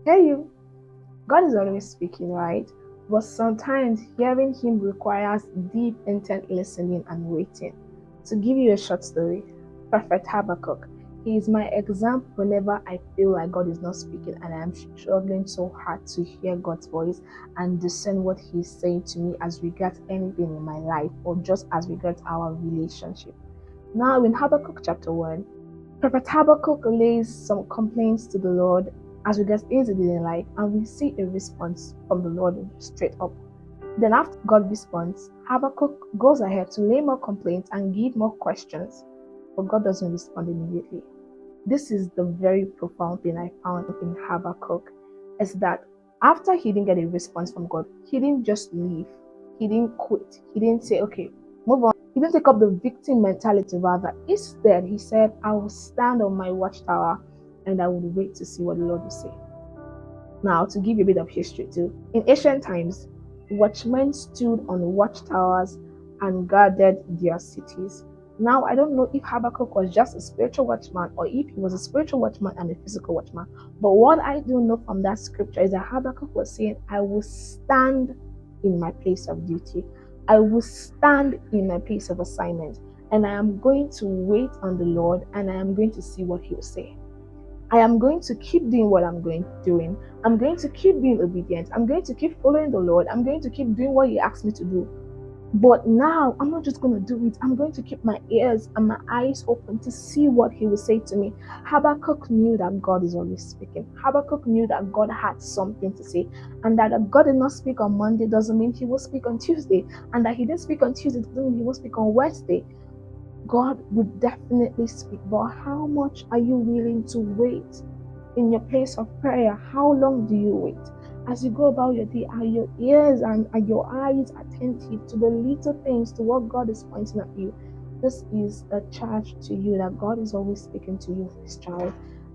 hear you. God is always speaking, right? But sometimes hearing Him requires deep, intent listening and waiting. To give you a short story, Prophet Habakkuk. He is my example whenever I feel like God is not speaking and I am struggling so hard to hear God's voice and discern what He's saying to me as regards anything in my life or just as regards our relationship. Now, in Habakkuk chapter 1, Prophet Habakkuk lays some complaints to the Lord as regards things he didn't like, and we see a response from the Lord straight up. Then, after God responds, Habakkuk goes ahead to lay more complaints and give more questions, but God doesn't respond immediately. This is the very profound thing I found in Habakkuk is that after he didn't get a response from God, he didn't just leave, he didn't quit, he didn't say, okay, move on. He didn't take up the victim mentality, rather. Instead, he said, I will stand on my watchtower and I will wait to see what the Lord will say. Now, to give you a bit of history too, in ancient times, watchmen stood on watchtowers and guarded their cities. Now, I don't know if Habakkuk was just a spiritual watchman or if he was a spiritual watchman and a physical watchman. But what I do know from that scripture is that Habakkuk was saying, I will stand in my place of duty. I will stand in my place of assignment. And I am going to wait on the Lord and I am going to see what he will say. I am going to keep doing what I'm doing. I'm going to keep being obedient. I'm going to keep following the Lord. I'm going to keep doing what He asked me to do. But now I'm not just going to do it. I'm going to keep my ears and my eyes open to see what He will say to me. Habakkuk knew that God is always speaking. Habakkuk knew that God had something to say, and that God did not speak on Monday doesn't mean He will speak on Tuesday, and that He didn't speak on Tuesday doesn't mean He will speak on Wednesday. God would definitely speak, but how much are you willing to wait in your place of prayer? How long do you wait? As you go about your day, are your ears and are your eyes attentive to the little things, to what God is pointing at you? This is a charge to you that God is always speaking to you, His child.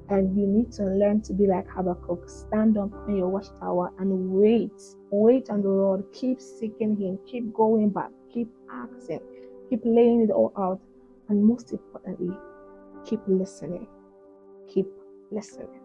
And you need to learn to be like Habakkuk. Stand up on your watchtower and wait. Wait on the Lord. Keep seeking Him. Keep going back. Keep asking. Keep laying it all out. And most importantly, keep listening. Keep listening.